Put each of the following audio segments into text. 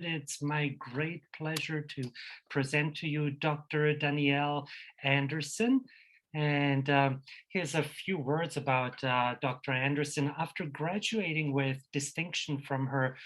It's my great pleasure to present to you Dr. Danielle Anderson. And here's a few words about Dr. Anderson. After graduating with distinction from her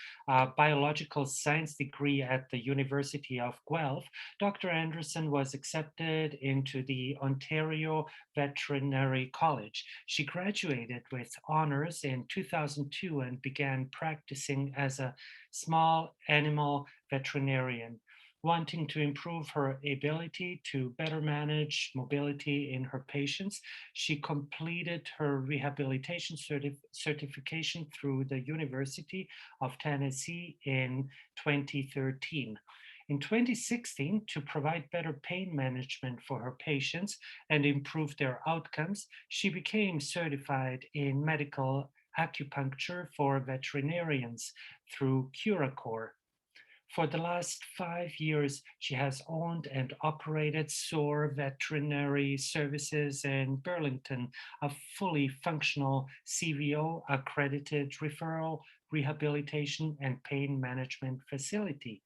biological science degree at the University of Guelph, Dr. Anderson was accepted into the Ontario Veterinary College. She graduated with honors in 2002 and began practicing as a small animal veterinarian. Wanting to improve her ability to better manage mobility in her patients, she completed her rehabilitation certification through the University of Tennessee in 2013. In 2016, to provide better pain management for her patients and improve their outcomes, she became certified in medical acupuncture for veterinarians through Curacor. For the last 5 years, she has owned and operated SOAR Veterinary Services in Burlington, a fully functional CVO accredited referral, rehabilitation, and pain management facility.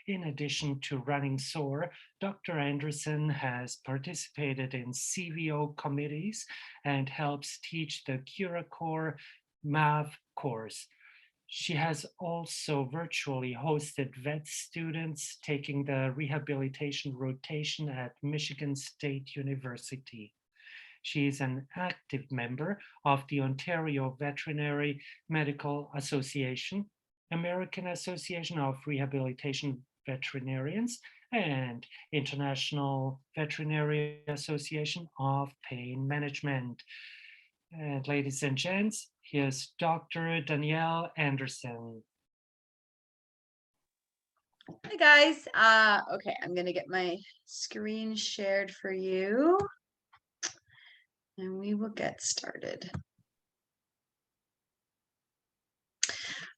In addition to running SOAR, Dr. Anderson has participated in CVO committees and helps teach the Curacor MAV course. She has also virtually hosted vet students taking the rehabilitation rotation at Michigan State University. She is an active member of the Ontario Veterinary Medical Association, American Association of Rehabilitation Veterinarians, and International Veterinary Association of Pain Management. And ladies and gents, here's Dr. Danielle Anderson. Hi guys. Okay, I'm gonna get my screen shared for you and we will get started.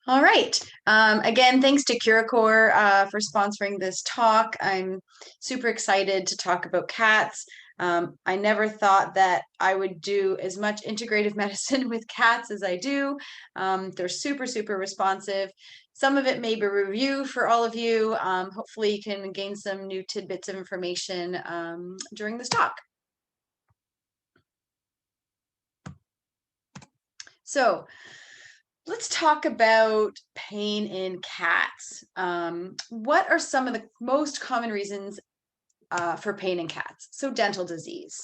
All right. Again, thanks to Curacor for sponsoring this talk. I'm super excited to talk about cats. I never thought that I would do as much integrative medicine with cats as I do. They're super, super responsive. Some of it may be review for all of you. Hopefully you can gain some new tidbits of information during this talk. So let's talk about pain in cats. What are some of the most common reasons for pain in cats? So dental disease,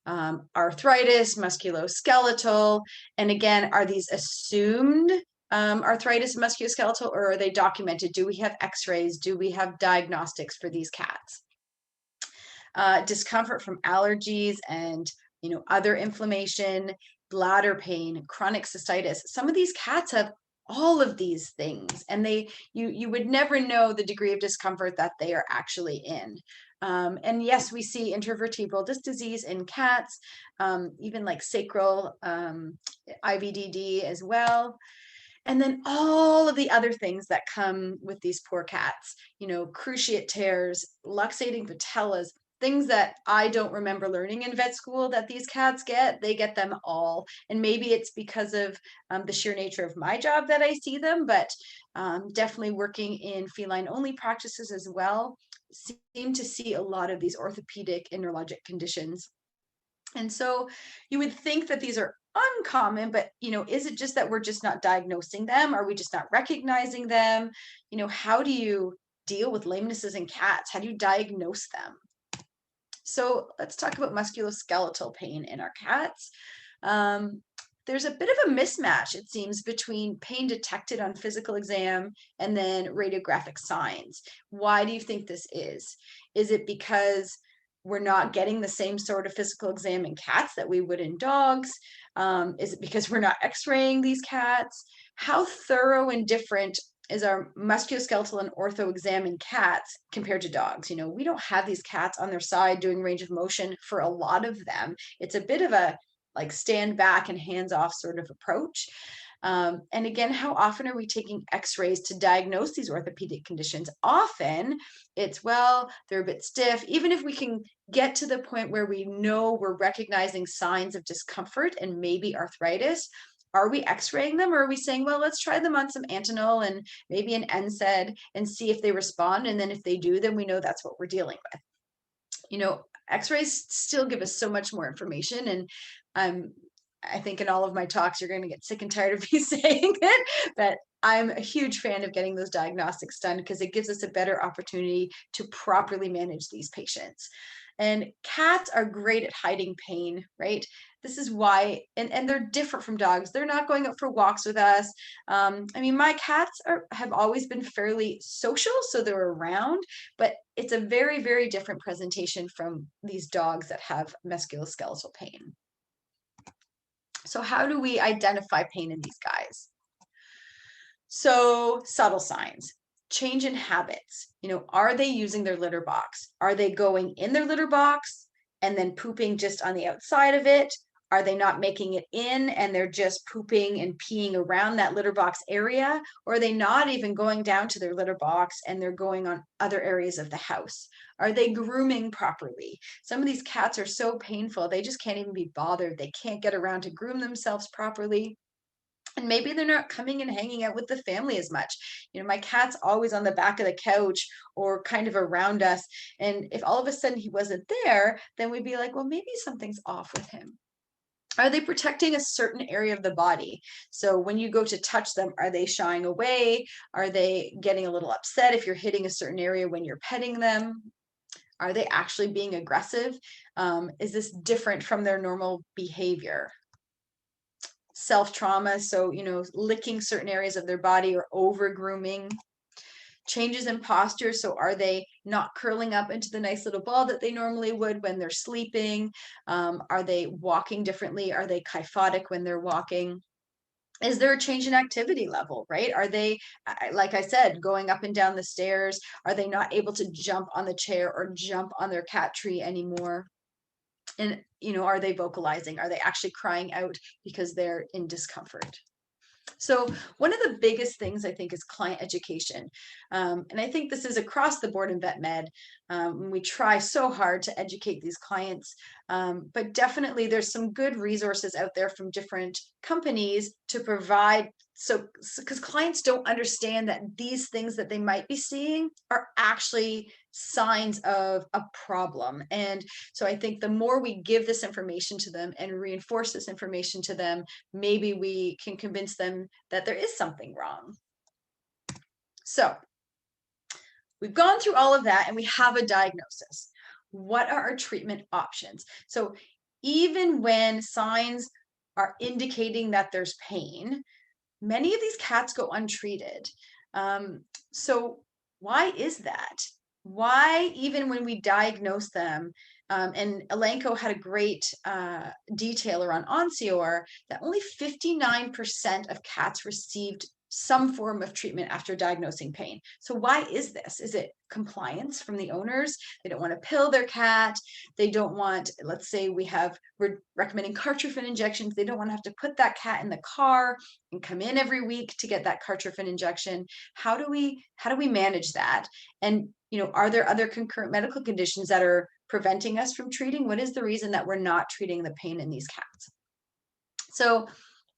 arthritis, musculoskeletal, and again, are these assumed arthritis, musculoskeletal, or are they documented? Do we have x-rays? Do we have diagnostics for these cats? Discomfort from allergies and other inflammation, bladder pain, chronic cystitis. Some of these cats have all of these things, and you would never know the degree of discomfort that they are actually in. And yes, we see intervertebral disc disease in cats, even like sacral IVDD as well. And then all of the other things that come with these poor cats, cruciate tears, luxating patellas, things that I don't remember learning in vet school that these cats get, they get them all. And maybe it's because of the sheer nature of my job that I see them, but definitely working in feline only practices as well, seem to see a lot of these orthopedic and neurologic conditions. And so you would think that these are uncommon, but is it just that we're just not diagnosing them? Are we just not recognizing them? How do you deal with lamenesses in cats? How do you diagnose them? So let's talk about musculoskeletal pain in our cats. There's a bit of a mismatch, it seems, between pain detected on physical exam and then radiographic signs. Why do you think this is? Is it because we're not getting the same sort of physical exam in cats that we would in dogs? Is it because we're not x-raying these cats? How thorough and different is our musculoskeletal and ortho exam in cats compared to dogs? We don't have these cats on their side doing range of motion for a lot of them. It's a bit of a like stand back and hands off sort of approach. And again, how often are we taking x-rays to diagnose these orthopedic conditions? Often it's, well, they're a bit stiff. Even if we can get to the point where we know we're recognizing signs of discomfort and maybe arthritis, Are we x-raying them, or are we saying, well, let's try them on some Antinol and maybe an NSAID and see if they respond? And then if they do, then we know that's what we're dealing with. X-rays still give us so much more information. And I think in all of my talks, you're going to get sick and tired of me saying it, but I'm a huge fan of getting those diagnostics done because it gives us a better opportunity to properly manage these patients. And cats are great at hiding pain, right? This is why, and they're different from dogs. They're not going out for walks with us. My cats have always been fairly social, so they're around, but it's a very, very different presentation from these dogs that have musculoskeletal pain. So how do we identify pain in these guys? So subtle signs, change in habits. Are they using their litter box? Are they going in their litter box and then pooping just on the outside of it? Are they not making it in and they're just pooping and peeing around that litter box area? Or are they not even going down to their litter box and they're going on other areas of the house? Are they grooming properly? Some of these cats are so painful, they just can't even be bothered. They can't get around to groom themselves properly. And maybe they're not coming and hanging out with the family as much. My cat's always on the back of the couch or kind of around us. And if all of a sudden he wasn't there, then we'd be like, well, maybe something's off with him. Are they protecting a certain area of the body? So when you go to touch them, are they shying away? Are they getting a little upset if you're hitting a certain area when you're petting them? Are they actually being aggressive? Is this different from their normal behavior? Self-trauma, so licking certain areas of their body or over grooming. Changes in posture, so are they not curling up into the nice little ball that they normally would when they're sleeping? Are they walking differently? Are they kyphotic when they're walking? Is there a change in activity level, right? Are they, like I said, going up and down the stairs? Are they not able to jump on the chair or jump on their cat tree anymore? And, are they vocalizing? Are they actually crying out because they're in discomfort? So one of the biggest things I think is client education. And I think this is across the board in vet med. We try so hard to educate these clients, but definitely there's some good resources out there from different companies to provide. So because clients don't understand that these things that they might be seeing are actually signs of a problem. And so I think the more we give this information to them and reinforce this information to them, maybe we can convince them that there is something wrong. So we've gone through all of that and we have a diagnosis. What are our treatment options? So even when signs are indicating that there's pain, many of these cats go untreated. So why is that? Why, even when we diagnose them, and Elanco had a great detailer on Onsior, that only 59% of cats received some form of treatment after diagnosing pain. So why is this? Is it compliance from the owners? They don't want to pill their cat. They don't want, let's say we're recommending Cartrophin injections. They don't want to have to put that cat in the car and come in every week to get that Cartrophin injection. How do we manage that? And are there other concurrent medical conditions that are preventing us from treating? What is the reason that we're not treating the pain in these cats? So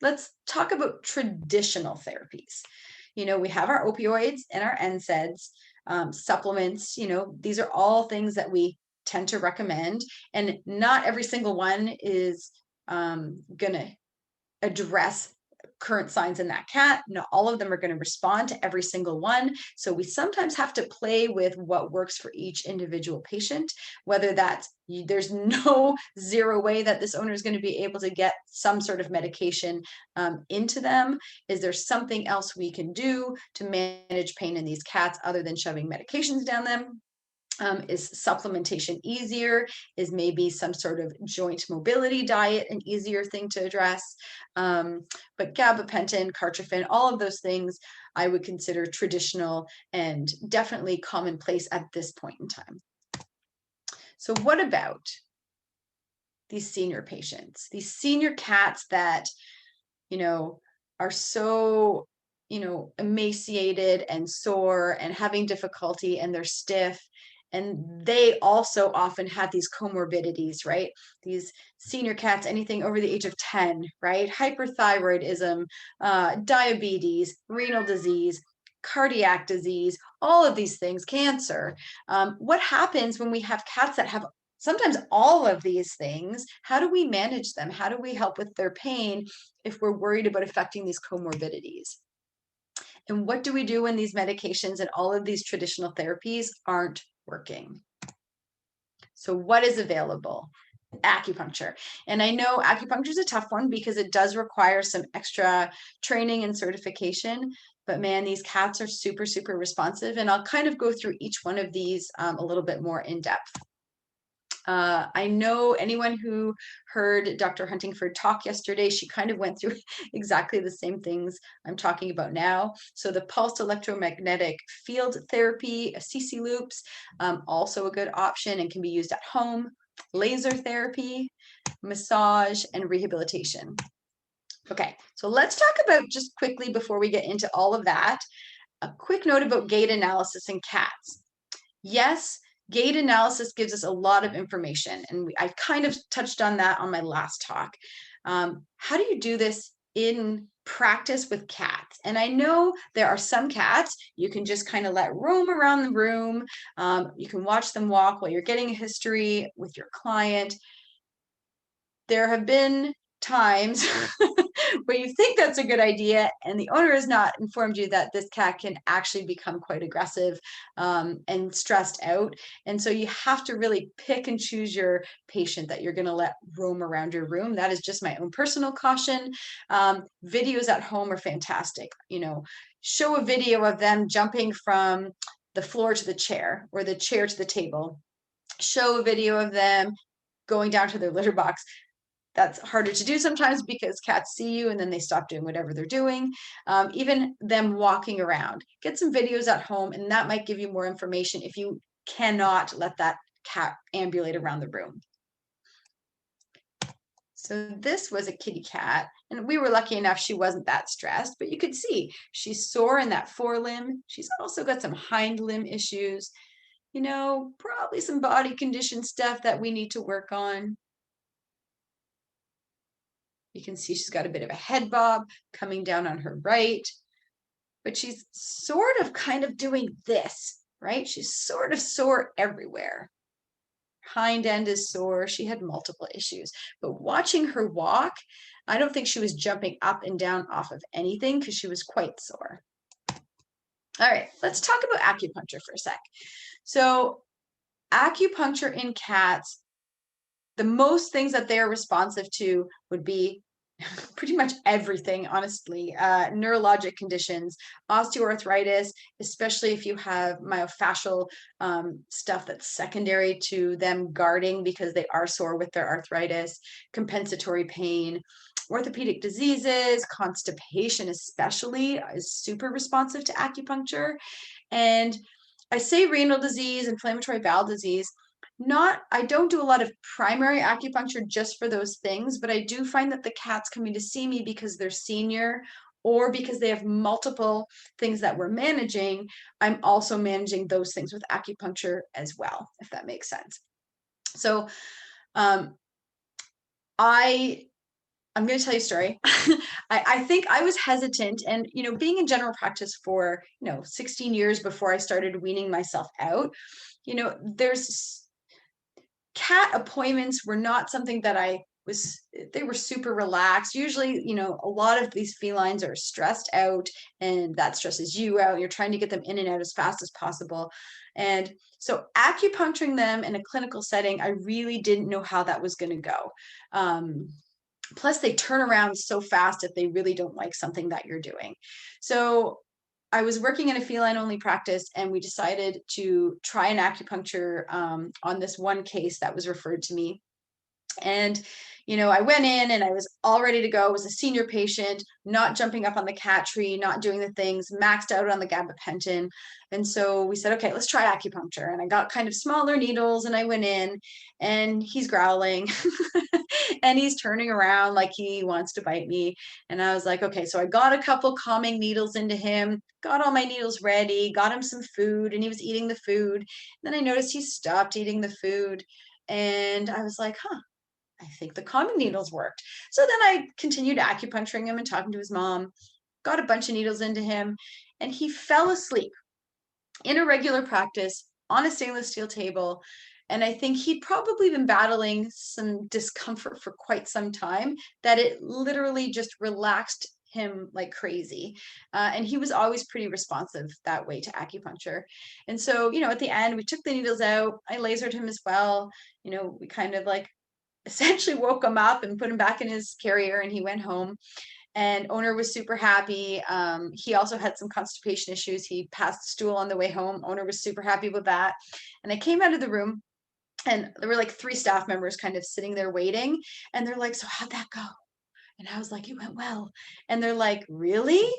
let's talk about traditional therapies. We have our opioids and our NSAIDs, supplements. These are all things that we tend to recommend, and not every single one is going to address current signs in that cat. Not all of them are going to respond to every single one. So we sometimes have to play with what works for each individual patient, whether that's there's no zero way that this owner is going to be able to get some sort of medication into them. Is there something else we can do to manage pain in these cats other than shoving medications down them? Is supplementation easier? Is maybe some sort of joint mobility diet an easier thing to address? But gabapentin, Cartrophin, all of those things I would consider traditional and definitely commonplace at this point in time. So what about these senior patients, these senior cats that, are so, emaciated and sore and having difficulty and they're stiff And they also often have these comorbidities, right? These senior cats, anything over the age of 10, right? Hyperthyroidism, diabetes, renal disease, cardiac disease, all of these things, cancer. What happens when we have cats that have sometimes all of these things? How do we manage them? How do we help with their pain if we're worried about affecting these comorbidities? And what do we do when these medications and all of these traditional therapies aren't working? So what is available? Acupuncture. And I know acupuncture is a tough one because it does require some extra training and certification. But man, these cats are super, super responsive. And I'll kind of go through each one of these a little bit more in depth. I know anyone who heard Dr. Huntingford talk yesterday, she kind of went through exactly the same things I'm talking about now. So the pulsed electromagnetic field therapy, CC loops, also a good option and can be used at home. Laser therapy, massage, and rehabilitation. Okay, so let's talk about, just quickly before we get into all of that, a quick note about gait analysis in cats. Yes, gait analysis gives us a lot of information, and I kind of touched on that on my last talk. How do you do this in practice with cats? And I know there are some cats you can just kind of let roam around the room. You can watch them walk while you're getting a history with your client. There have been times where you think that's a good idea and the owner has not informed you that this cat can actually become quite aggressive and stressed out. And so you have to really pick and choose your patient that you're going to let roam around your room. That is just my own personal caution. Videos at home are fantastic. Show a video of them jumping from the floor to the chair or the chair to the table. Show a video of them going down to their litter box. That's harder to do sometimes because cats see you and then they stop doing whatever they're doing. Even them walking around. Get some videos at home, and that might give you more information if you cannot let that cat ambulate around the room. So this was a kitty cat, and we were lucky enough she wasn't that stressed, but you could see she's sore in that forelimb. She's also got some hind limb issues, probably some body condition stuff that we need to work on. You can see she's got a bit of a head bob coming down on her right, but she's sort of kind of doing this, right? She's sort of sore everywhere. Hind end is sore. She had multiple issues, but watching her walk, I don't think she was jumping up and down off of anything because she was quite sore. All right, let's talk about acupuncture for a sec. So acupuncture in cats, the most things that they're responsive to would be pretty much everything, honestly. Neurologic conditions, osteoarthritis, especially if you have myofascial stuff that's secondary to them guarding because they are sore with their arthritis, compensatory pain, orthopedic diseases, constipation especially is super responsive to acupuncture. And I say renal disease, inflammatory bowel disease. I don't do a lot of primary acupuncture just for those things, but I do find that the cats coming to see me because they're senior or because they have multiple things that we're managing, I'm also managing those things with acupuncture as well, if that makes sense. So I'm going to tell you a story. I think I was hesitant, and being in general practice for 16 years before I started weaning myself out, there's cat appointments were not something that they were super relaxed. Usually, a lot of these felines are stressed out and that stresses you out. You're trying to get them in and out as fast as possible. And so acupuncturing them in a clinical setting, I really didn't know how that was going to go. Plus they turn around so fast if they really don't like something that you're doing. So I was working in a feline only practice, and we decided to try an acupuncture on this one case that was referred to me. And, I went in and I was all ready to go. I was a senior patient, not jumping up on the cat tree, not doing the things, maxed out on the gabapentin. And so we said, okay, let's try acupuncture. And I got kind of smaller needles and I went in and he's growling and he's turning around like he wants to bite me. And I was like, okay, so I got a couple calming needles into him, got all my needles ready, got him some food, and he was eating the food. Then I noticed he stopped eating the food. And I was like, huh, I think the calming needles worked. So then I continued acupuncturing him and talking to his mom, got a bunch of needles into him, and he fell asleep in a regular practice on a stainless steel table. And I think he'd probably been battling some discomfort for quite some time, that it literally just relaxed him like crazy. And he was always pretty responsive that way to acupuncture. And so, at the end, we took the needles out. I lasered him as well. We kind of like essentially woke him up and put him back in his carrier, and he went home. And owner was super happy. He also had some constipation issues. He passed stool on the way home. Owner was super happy with that. And I came out of the room, and there were like 3 staff members kind of sitting there waiting. And they're like, "So how'd that go?" And I was like, "It went well." And they're like, "Really?"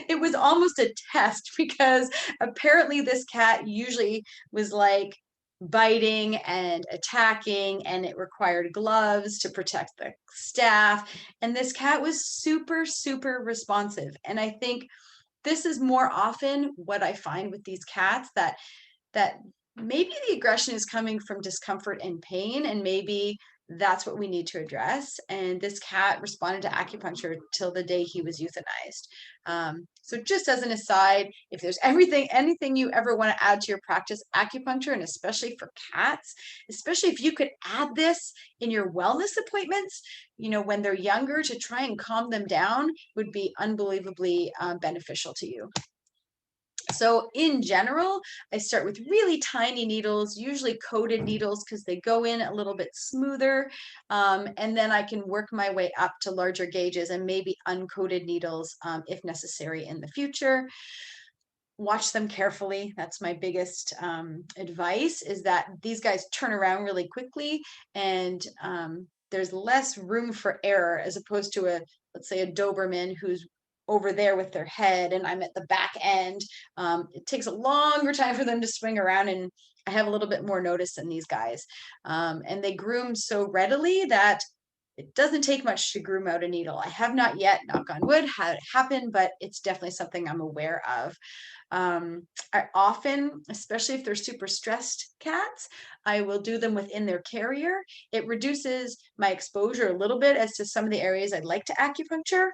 It was almost a test because apparently this cat usually was like biting and attacking, and it required gloves to protect the staff. And this cat was super, super responsive. And I think this is more often what I find with these cats, that maybe the aggression is coming from discomfort and pain, and maybe that's what we need to address. And this cat responded to acupuncture till the day he was euthanized. So just as an aside, if there's anything you ever want to add to your practice, acupuncture, and especially for cats, especially if you could add this in your wellness appointments, when they're younger, to try and calm them down, would be unbelievably beneficial to you. So in general, I start with really tiny needles, usually coated needles, because they go in a little bit smoother. And then I can work my way up to larger gauges and maybe uncoated needles if necessary in the future. Watch them carefully. That's my biggest advice, is that these guys turn around really quickly, and there's less room for error, as opposed to let's say a Doberman who's over there with their head and I'm at the back end. It takes a longer time for them to swing around, and I have a little bit more notice than these guys. And they groom so readily that it doesn't take much to groom out a needle. I have not yet, knock on wood, had it happen, but it's definitely something I'm aware of. I often, especially if they're super stressed cats, I will do them within their carrier. It reduces my exposure a little bit as to some of the areas I'd like to acupuncture,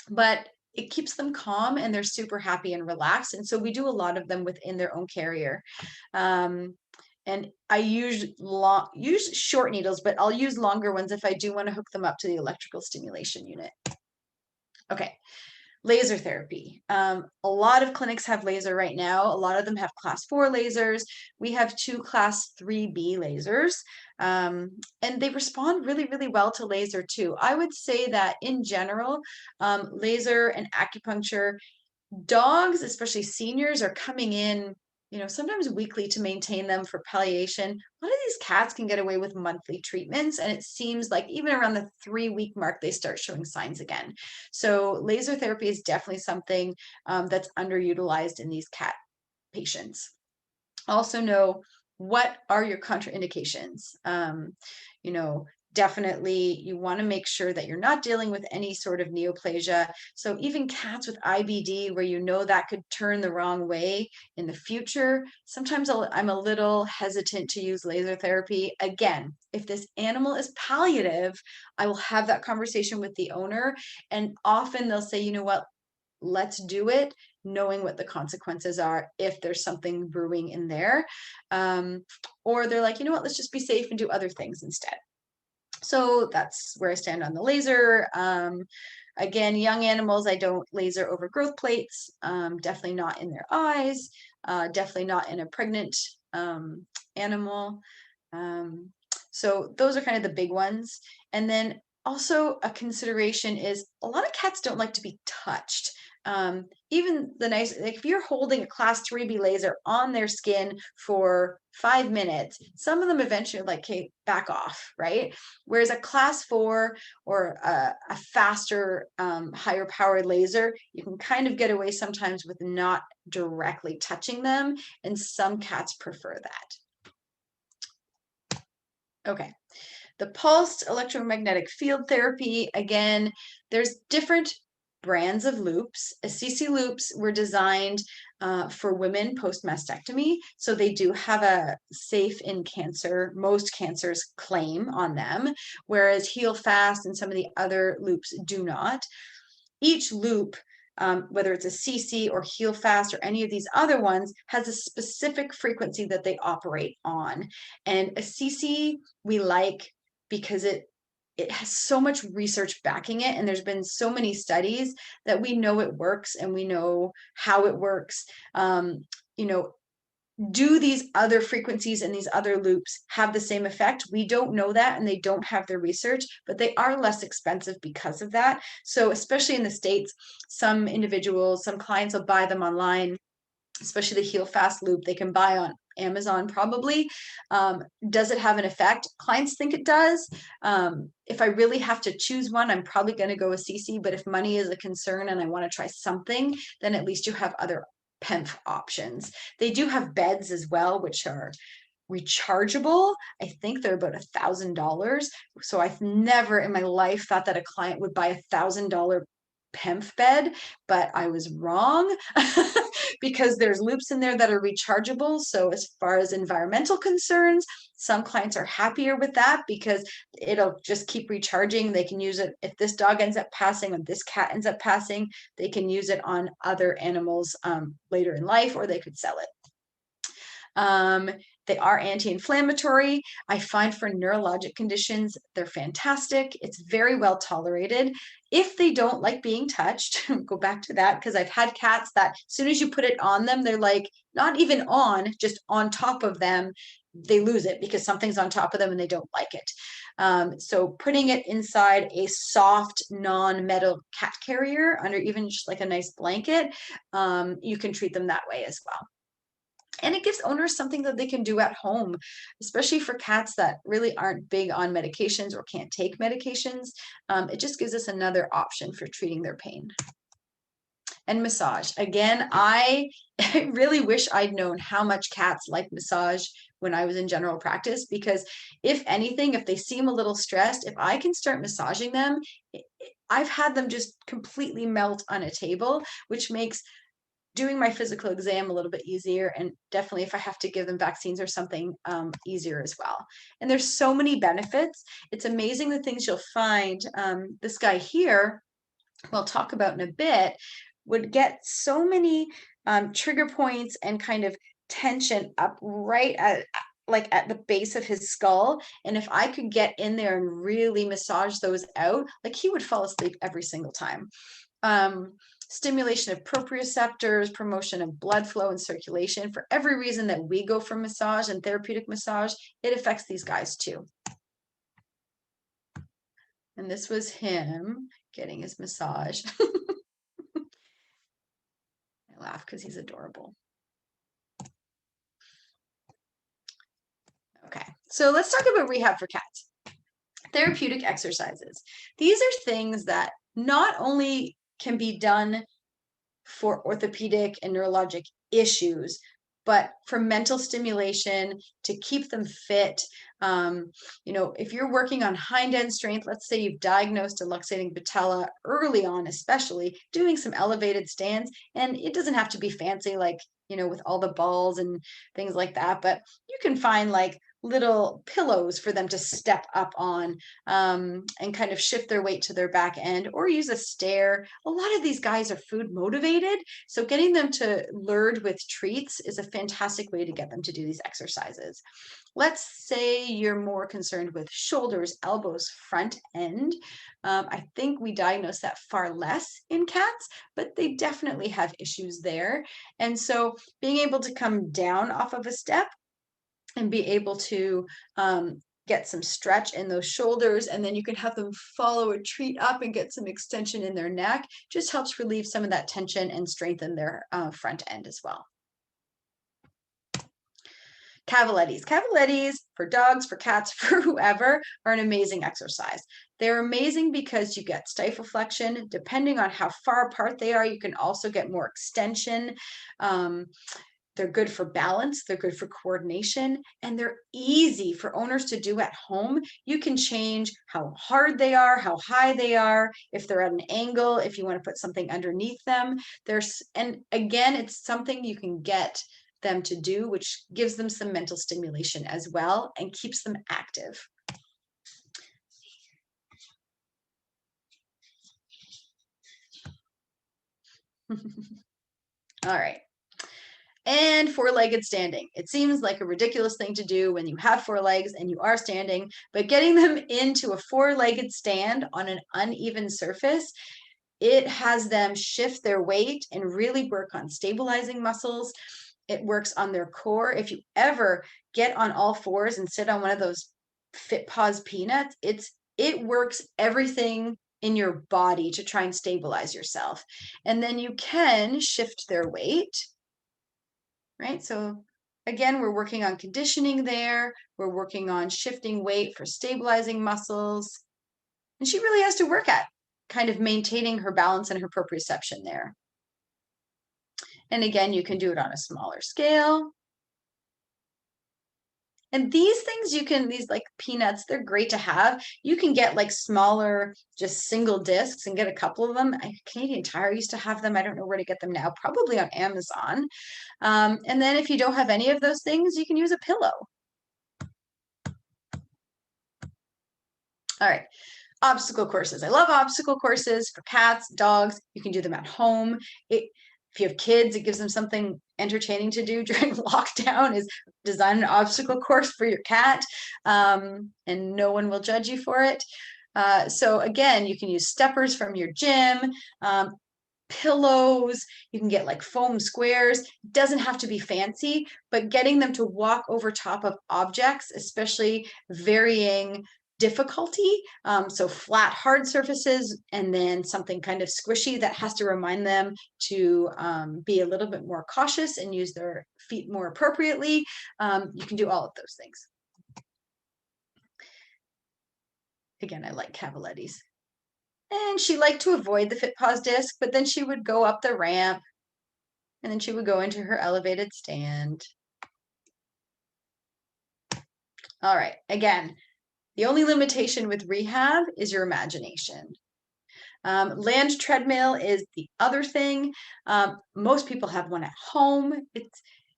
but it keeps them calm and they're super happy and relaxed. And so we do a lot of them within their own carrier. And I use short needles, but I'll use longer ones if I do want to hook them up to the electrical stimulation unit. Okay, laser therapy. A lot of clinics have laser right now. A lot of them have class 4 lasers. We have 2 class 3B lasers, and they respond really, really well to laser too. I would say that in general, laser and acupuncture, dogs, especially seniors, are coming in, sometimes weekly to maintain them for palliation. A lot of these cats can get away with monthly treatments, and it seems like even around the 3-week mark, they start showing signs again. So laser therapy is definitely something that's underutilized in these cat patients. Also know what are your contraindications. You know, Definitely you want to make sure that you're not dealing with any sort of neoplasia. So even cats with IBD, where that could turn the wrong way in the future, sometimes I'm a little hesitant to use laser therapy. Again, if this animal is palliative, I will have that conversation with the owner, and often they'll say, what, let's do it, knowing what the consequences are if there's something brewing in there. Or they're like, what, let's just be safe and do other things instead. So that's where I stand on the laser. Again, young animals, I don't laser over growth plates, definitely not in their eyes, definitely not in a pregnant animal. So those are kind of the big ones. And then also a consideration is a lot of cats don't like to be touched. even the nice, like if you're holding a class 3B laser on their skin for 5 minutes, some of them eventually are like, okay, back off, right? Whereas a class 4 or a faster, higher powered laser, you can kind of get away sometimes with not directly touching them, and some cats prefer that. Okay. The pulsed electromagnetic field therapy, again, there's different brands of loops. Assisi loops were designed for women post mastectomy, so they do have a safe in cancer, most cancers claim on them, whereas Heal Fast and some of the other loops do not. Each loop, whether it's a CC or Heal Fast or any of these other ones, has a specific frequency that they operate on. And a CC we like because it has so much research backing it, and there's been so many studies that we know it works and we know how it works. You know, do these other frequencies and these other loops have the same effect? We don't know that, and they don't have the research, but they are less expensive because of that. So especially in the States, some individuals, some clients will buy them online, especially the Heal Fast loop they can buy on Amazon probably. Does it have an effect? Clients think it does. If I really have to choose one, I'm probably going to go with CC, but if money is a concern and I want to try something, then at least you have other PEMF options. They do have beds as well, which are rechargeable. I think they're about $1,000. So I've never in my life thought that a client would buy $1,000 PEMF bed, but I was wrong because there's loops in there that are rechargeable. So as far as environmental concerns, some clients are happier with that because it'll just keep recharging. They can use it if this dog ends up passing or this cat ends up passing, they can use it on other animals later in life, or they could sell it. They are anti-inflammatory. I find for neurologic conditions, they're fantastic. It's very well tolerated. If they don't like being touched, go back to that, because I've had cats that as soon as you put it on them, they're like, not even on, just on top of them, they lose it because something's on top of them and they don't like it. So putting it inside a soft, non-metal cat carrier under even just like a nice blanket, you can treat them that way as well. And it gives owners something that they can do at home, especially for cats that really aren't big on medications or can't take medications. It just gives us another option for treating their pain. And massage. Again, I really wish I'd known how much cats like massage when I was in general practice, because if anything, if they seem a little stressed, if I can start massaging them, I've had them just completely melt on a table, which makes doing my physical exam a little bit easier, and definitely if I have to give them vaccines or something, easier as well. And there's so many benefits. It's amazing the things you'll find. This guy here, we'll talk about in a bit, would get so many trigger points and kind of tension up right at like at the base of his skull. And if I could get in there and really massage those out, like he would fall asleep every single time. Stimulation of proprioceptors, promotion of blood flow and circulation. For every reason that we go for massage and therapeutic massage, it affects these guys too. And this was him getting his massage. I laugh because he's adorable. Okay, so let's talk about rehab for cats. Therapeutic exercises. These are things that not only can be done for orthopedic and neurologic issues, but for mental stimulation, to keep them fit. If you're working on hind end strength, let's say you've diagnosed a luxating patella early on, especially doing some elevated stands, and it doesn't have to be fancy, like, with all the balls and things like that, but you can find like little pillows for them to step up on, and kind of shift their weight to their back end, or use a stair. A lot of these guys are food motivated, so getting them to lure with treats is a fantastic way to get them to do these exercises. Let's say you're more concerned with shoulders, elbows, front end. I think we diagnose that far less in cats, but they definitely have issues there. And so being able to come down off of a step and be able to get some stretch in those shoulders, and then you can have them follow a treat up and get some extension in their neck. Just helps relieve some of that tension and strengthen their front end as well. Cavalettis. Cavalettis for dogs, for cats, for whoever are an amazing exercise. They're amazing because you get stifle flexion. Depending on how far apart they are, you can also get more extension. They're good for balance, they're good for coordination, and they're easy for owners to do at home. You can change how hard they are, how high they are, if they're at an angle, if you want to put something underneath them. And again, it's something you can get them to do, which gives them some mental stimulation as well and keeps them active. All right. And four-legged standing. It seems like a ridiculous thing to do when you have four legs and you are standing, but getting them into a four-legged stand on an uneven surface, it has them shift their weight and really work on stabilizing muscles. It works on their core. If you ever get on all fours and sit on one of those FitPaws peanuts, it works everything in your body to try and stabilize yourself. And then you can shift their weight. Right? So again, we're working on conditioning there. We're working on shifting weight for stabilizing muscles. And she really has to work at kind of maintaining her balance and her proprioception there. And again, you can do it on a smaller scale. And these things these like peanuts, they're great to have. You can get like smaller, just single discs and get a couple of them. Canadian Tire used to have them. I don't know where to get them now, probably on Amazon. And then if you don't have any of those things, you can use a pillow. All right. Obstacle courses. I love obstacle courses for cats, dogs. You can do them at home. If you have kids, it gives them something entertaining to do during lockdown, is design an obstacle course for your cat, and no one will judge you for it. So again, you can use steppers from your gym, pillows, you can get like foam squares. It doesn't have to be fancy, but getting them to walk over top of objects, especially varying difficulty. So flat, hard surfaces, and then something kind of squishy that has to remind them to be a little bit more cautious and use their feet more appropriately. You can do all of those things. Again, I like Cavalettis. And she liked to avoid the FitPaws disc, but then she would go up the ramp and then she would go into her elevated stand. All right, again, the only limitation with rehab is your imagination. Land treadmill is the other thing. Most people have one at home.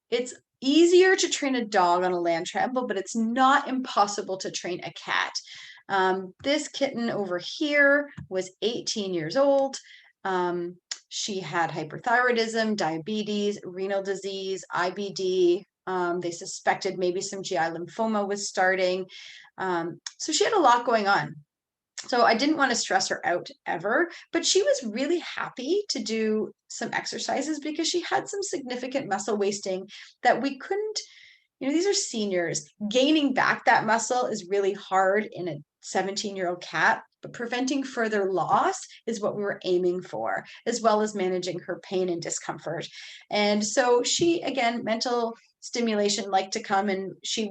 It's easier to train a dog on a land treadmill, but it's not impossible to train a cat. This kitten over here was 18 years old. She had hyperthyroidism, diabetes, renal disease, IBD. They suspected maybe some GI lymphoma was starting. So she had a lot going on. So I didn't want to stress her out ever, but she was really happy to do some exercises because she had some significant muscle wasting that we couldn't, these are seniors. Gaining back that muscle is really hard in a 17-year-old cat, but preventing further loss is what we were aiming for, as well as managing her pain and discomfort. And so she, again, mental stimulation liked to come, and she's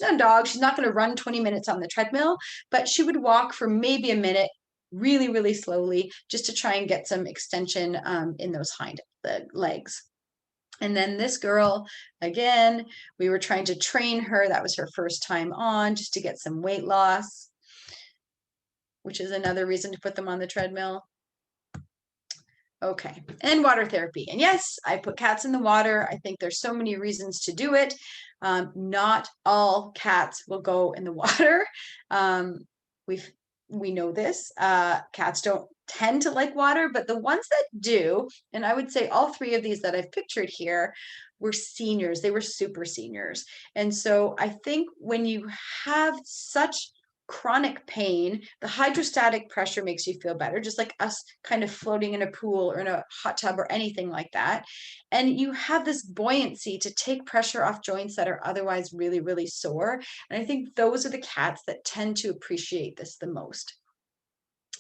not a dog, she's not going to run 20 minutes on the treadmill, but she would walk for maybe a minute really, really slowly just to try and get some extension in those hind legs. And then this girl, again, we were trying to train her. That was her first time on, just to get some weight loss, which is another reason to put them on the treadmill. Okay, and water therapy. And yes, I put cats in the water. I think there's so many reasons to do it. Not all cats will go in the water. We know this. Cats don't tend to like water, but the ones that do, and I would say all three of these that I've pictured here were seniors. They were super seniors. And so I think when you have such chronic pain, the hydrostatic pressure makes you feel better, just like us kind of floating in a pool or in a hot tub or anything like that. And you have this buoyancy to take pressure off joints that are otherwise really, really sore. And I think those are the cats that tend to appreciate this the most.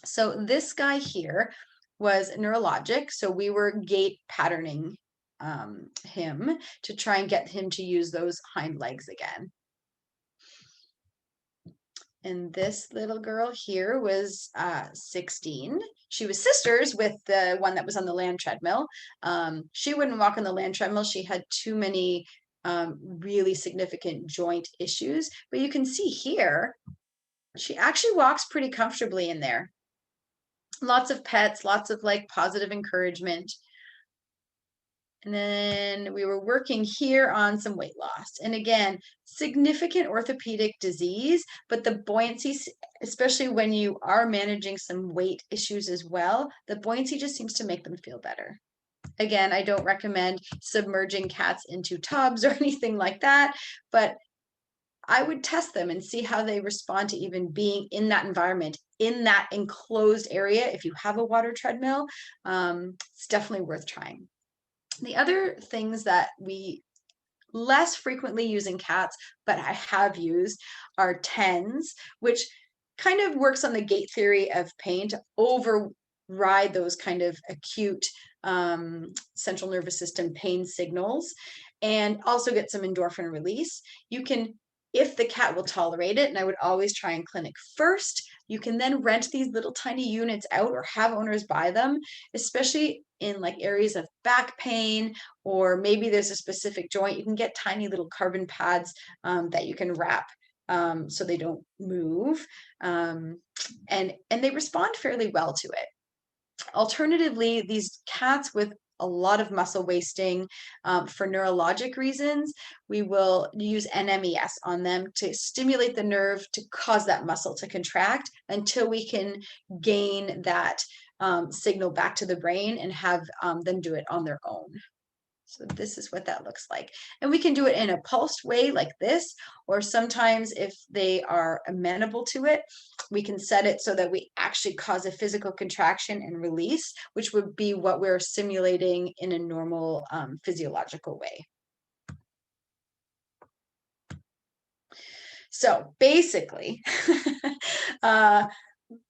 So this guy here was neurologic. So we were gait patterning him to try and get him to use those hind legs again. And this little girl here was 16. She was sisters with the one that was on the land treadmill. She wouldn't walk on the land treadmill. She had too many really significant joint issues. But you can see here, she actually walks pretty comfortably in there. Lots of pets, lots of like positive encouragement. And then we were working here on some weight loss. And again, significant orthopedic disease, but the buoyancy, especially when you are managing some weight issues as well, the buoyancy just seems to make them feel better. Again, I don't recommend submerging cats into tubs or anything like that, but I would test them and see how they respond to even being in that environment, in that enclosed area. If you have a water treadmill, it's definitely worth trying. The other things that we less frequently use in cats, but I have used, are TENS, which kind of works on the gait theory of pain to override those kind of acute central nervous system pain signals and also get some endorphin release. You can, if the cat will tolerate it, and I would always try in clinic first, you can then rent these little tiny units out or have owners buy them, especially in like areas of back pain, or maybe there's a specific joint. You can get tiny little carbon pads that you can wrap so they don't move, and they respond fairly well to it. Alternatively, these cats with a lot of muscle wasting for neurologic reasons, we will use NMES on them to stimulate the nerve to cause that muscle to contract until we can gain that signal back to the brain and have them do it on their own. So this is what that looks like. And we can do it in a pulsed way like this, or sometimes if they are amenable to it, we can set it so that we actually cause a physical contraction and release, which would be what we're simulating in a normal physiological way. So basically,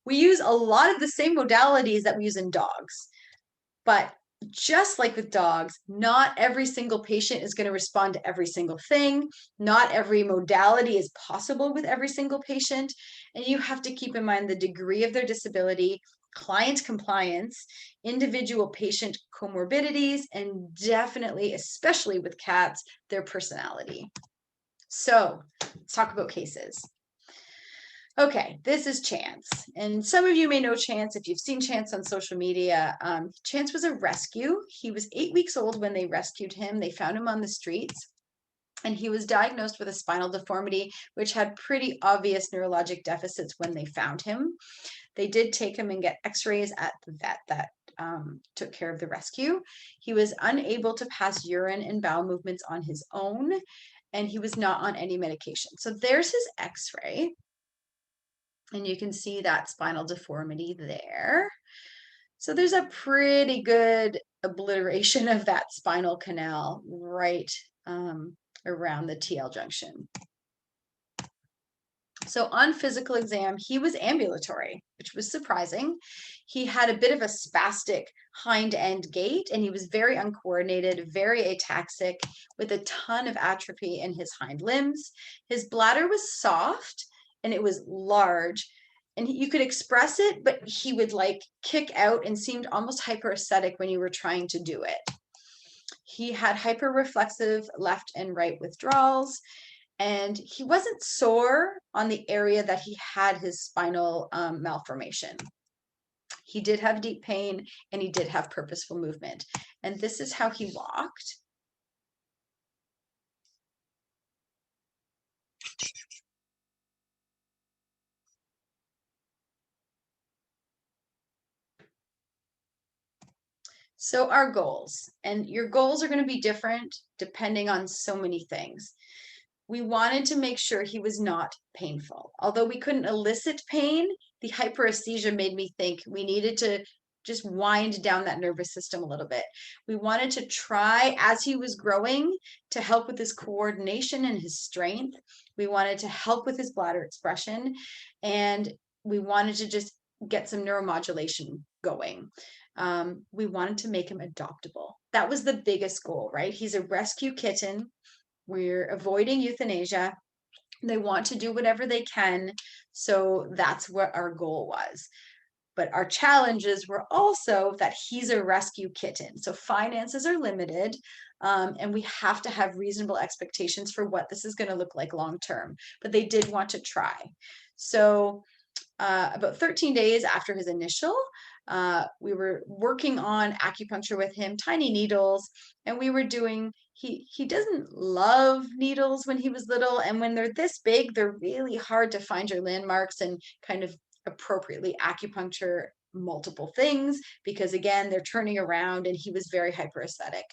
we use a lot of the same modalities that we use in dogs, but just like with dogs, not every single patient is going to respond to every single thing. Not every modality is possible with every single patient. And you have to keep in mind the degree of their disability, client compliance, individual patient comorbidities, and definitely, especially with cats, their personality. So let's talk about cases. Okay, this is Chance. And some of you may know Chance if you've seen Chance on social media. Chance was a rescue. He was 8 weeks old when they rescued him. They found him on the streets. And he was diagnosed with a spinal deformity, which had pretty obvious neurologic deficits when they found him. They did take him and get x-rays at the vet that took care of the rescue. He was unable to pass urine and bowel movements on his own, and he was not on any medication. So there's his x-ray. And you can see that spinal deformity there. So there's a pretty good obliteration of that spinal canal right around the TL junction. So on physical exam, he was ambulatory, which was surprising. He had a bit of a spastic hind end gait, and he was very uncoordinated, very ataxic, with a ton of atrophy in his hind limbs. His bladder was soft, and it was large, and you could express it, but he would like kick out and seemed almost hyperasthetic when you were trying to do it. He had hyperreflexive left and right withdrawals, and he wasn't sore on the area that he had his spinal malformation. He did have deep pain, and he did have purposeful movement. And this is how he walked. So our goals, and your goals are going to be different depending on so many things. we wanted to make sure he was not painful. Although we couldn't elicit pain, the hyperesthesia made me think we needed to just wind down that nervous system a little bit. We wanted to try, as he was growing, to help with his coordination and his strength. We wanted to help with his bladder expression, and we wanted to just get some neuromodulation going. We wanted to make him adoptable. That was the biggest goal, right? He's a rescue kitten. We're avoiding euthanasia. They want to do whatever they can. So that's what our goal was. But our challenges were also that he's a rescue kitten. So finances are limited, and we have to have reasonable expectations for what this is going to look like long term. But they did want to try. So about 13 days after his initial, we were working on acupuncture with him, tiny needles, and we were doing, he doesn't love needles when he was little, and when they're this big, they're really hard to find your landmarks and kind of appropriately acupuncture multiple things, because again, they're turning around, and he was very hyperesthetic.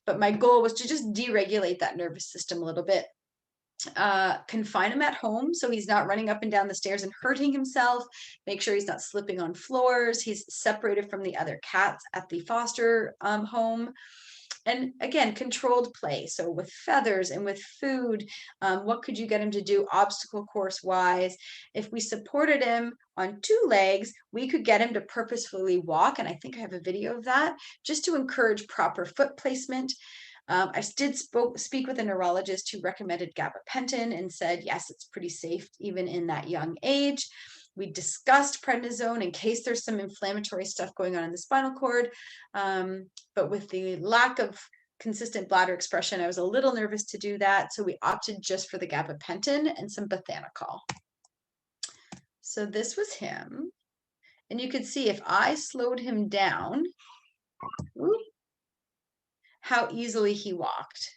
But my goal was to just deregulate that nervous system a little bit. Confine him at home so he's not running up and down the stairs and hurting himself. Make sure he's not slipping on floors. He's separated from the other cats at the foster home. And again, controlled play. So with feathers and with food, what could you get him to do obstacle course wise? If we supported him on 2 legs, we could get him to purposefully walk. And I think I have a video of that, just to encourage proper foot placement. I did speak with a neurologist who recommended gabapentin and said, yes, it's pretty safe even in that young age. We discussed prednisone in case there's some inflammatory stuff going on in the spinal cord. But with the lack of consistent bladder expression, I was a little nervous to do that. So we opted just for the gabapentin and some bethanechol. So this was him. And you could see if I slowed him down, how easily he walked.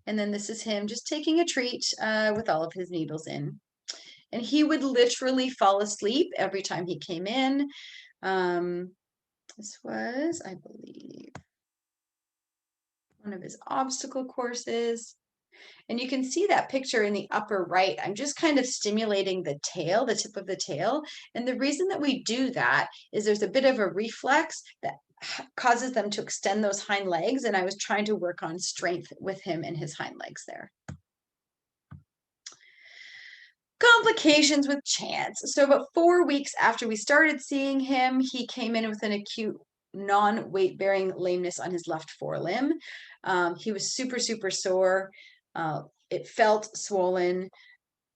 And then this is him just taking a treat with all of his needles in. And he would literally fall asleep every time he came in. This was, I believe, one of his obstacle courses. And you can see that picture in the upper right. I'm just kind of stimulating the tail, the tip of the tail. And the reason that we do that is there's a bit of a reflex that causes them to extend those hind legs. And I was trying to work on strength with him and his hind legs there. Complications with Chance. So about 4 weeks after we started seeing him, he came in with an acute non-weight bearing lameness on his left forelimb. He was super, super sore. It felt swollen,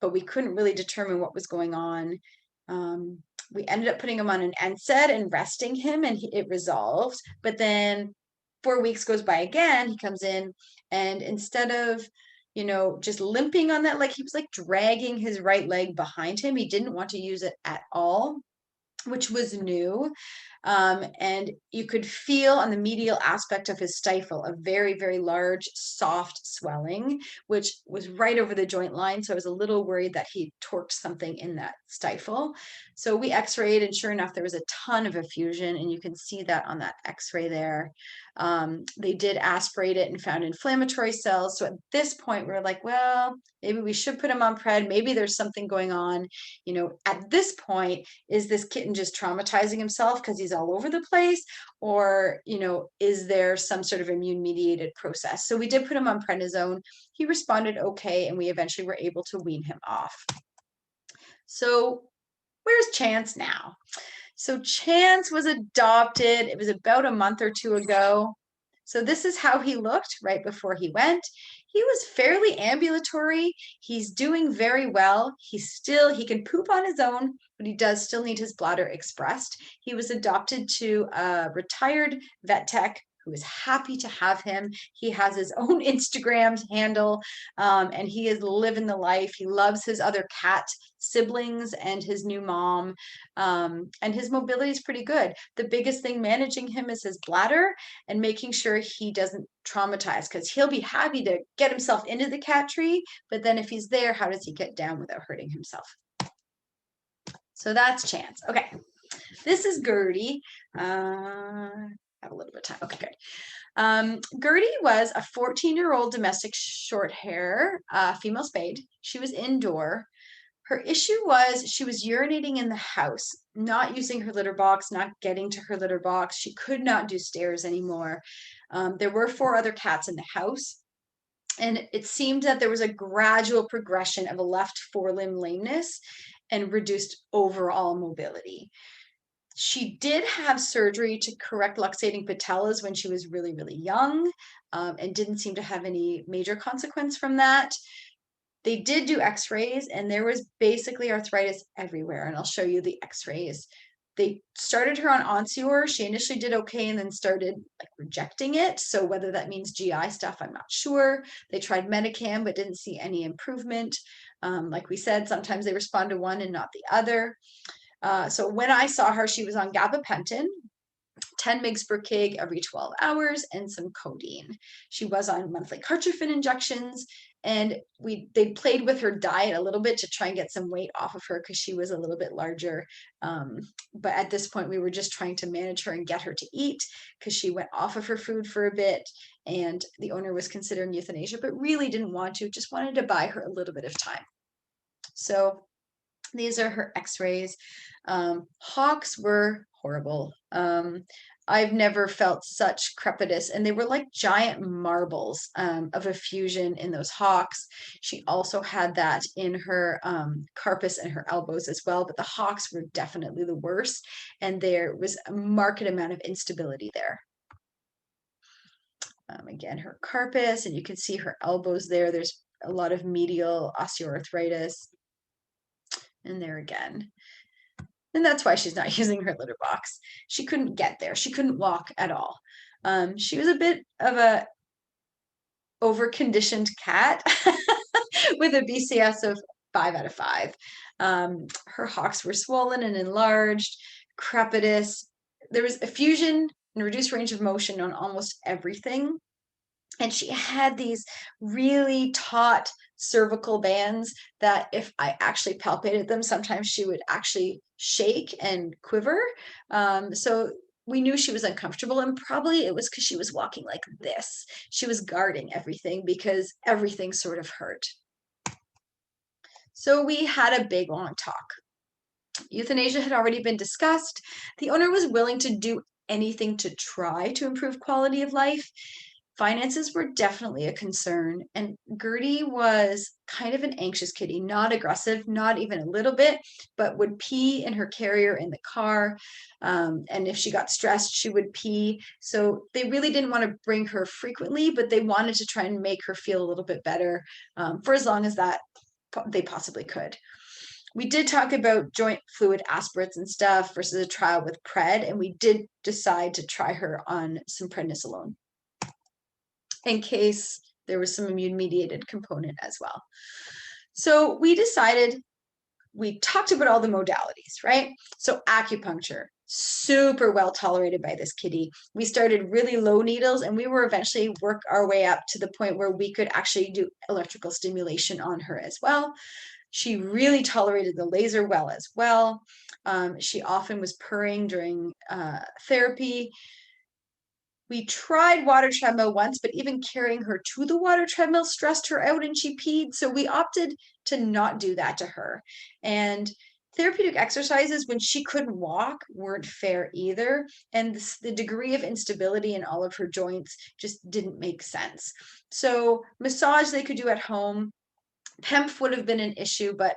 but we couldn't really determine what was going on. We ended up putting him on an NSAID and resting him, and it resolved. But then 4 weeks goes by again, he comes in, and instead of just limping on that leg, he was like dragging his right leg behind him. He didn't want to use it at all, which was new. And you could feel on the medial aspect of his stifle a very, very large, soft swelling, which was right over the joint line. So I was a little worried that he torqued something in that stifle. So we x-rayed, and sure enough, there was a ton of effusion, and you can see that on that x-ray there. They did aspirate it and found inflammatory cells. So at this point, we were like, well, maybe we should put him on pred. Maybe there's something going on. At this point, is this kitten just traumatizing himself because he's all over the place? Or, is there some sort of immune mediated process? So we did put him on prednisone. He responded okay, and we eventually were able to wean him off. So where's Chance now? So Chance was adopted. It was about a month or 2 ago. So this is how he looked right before he went. He was fairly ambulatory. He's doing very well. He can poop on his own, but he does still need his bladder expressed. He was adopted to a retired vet tech who is happy to have him. He has his own Instagram handle, and he is living the life. He loves his other cat siblings and his new mom, and his mobility is pretty good. The biggest thing managing him is his bladder and making sure he doesn't traumatize, because he'll be happy to get himself into the cat tree, but then if he's there, how does he get down without hurting himself? So that's Chance. Okay, this is Gertie. I have a little bit of time. Okay, good. Gertie was a 14-year-old domestic short hair, female spayed. She was indoor. Her issue was she was urinating in the house, not using her litter box, not getting to her litter box. She could not do stairs anymore. There were 4 other cats in the house, and it seemed that there was a gradual progression of a left forelimb lameness and reduced overall mobility. She did have surgery to correct luxating patellas when she was really, really young, and didn't seem to have any major consequence from that. They did do x-rays, and there was basically arthritis everywhere, and I'll show you the x-rays. They started her on Onsior. She initially did okay and then started like rejecting it. So whether that means GI stuff, I'm not sure. They tried Medicam but didn't see any improvement. Like we said, sometimes they respond to one and not the other. So when I saw her, she was on gabapentin, 10 mg per kg every 12 hours, and some codeine. She was on monthly Cartrophin injections, and they played with her diet a little bit to try and get some weight off of her because she was a little bit larger. But at this point, we were just trying to manage her and get her to eat because she went off of her food for a bit, and the owner was considering euthanasia, but really didn't want to, just wanted to buy her a little bit of time. So these are her x-rays. Hawks were horrible. I've never felt such crepitus, and they were like giant marbles of effusion in those hawks. She also had that in her carpus and her elbows as well, but the hawks were definitely the worst, and there was a marked amount of instability there. Again, her carpus, and you can see her elbows there. There's a lot of medial osteoarthritis. And there again. And that's why she's not using her litter box. She couldn't get there. She couldn't walk at all. She was a bit of a overconditioned cat with a BCS of 5 out of 5. Her hocks were swollen and enlarged, crepitus. There was effusion and reduced range of motion on almost everything. And she had these really taut cervical bands that if I actually palpated them, sometimes she would actually shake and quiver. So we knew she was uncomfortable, and probably it was because she was walking like this. She was guarding everything because everything sort of hurt. So we had a big long talk. Euthanasia had already been discussed. The owner was willing to do anything to try to improve quality of life. Finances were definitely a concern, and Gertie was kind of an anxious kitty, not aggressive, not even a little bit, but would pee in her carrier in the car. And if she got stressed, she would pee. So they really didn't want to bring her frequently, but they wanted to try and make her feel a little bit better for as long as that they possibly could. We did talk about joint fluid aspirates and stuff versus a trial with pred, and we did decide to try her on some prednisolone in case there was some immune-mediated component as well. So we decided, we talked about all the modalities, right? So acupuncture, super well tolerated by this kitty. We started really low needles, and we were eventually work our way up to the point where we could actually do electrical stimulation on her as well. She really tolerated the laser well as well. She often was purring during therapy. We tried water treadmill once, but even carrying her to the water treadmill stressed her out and she peed. So we opted to not do that to her. And therapeutic exercises when she couldn't walk weren't fair either. And the degree of instability in all of her joints just didn't make sense. So massage they could do at home. PEMF would have been an issue, but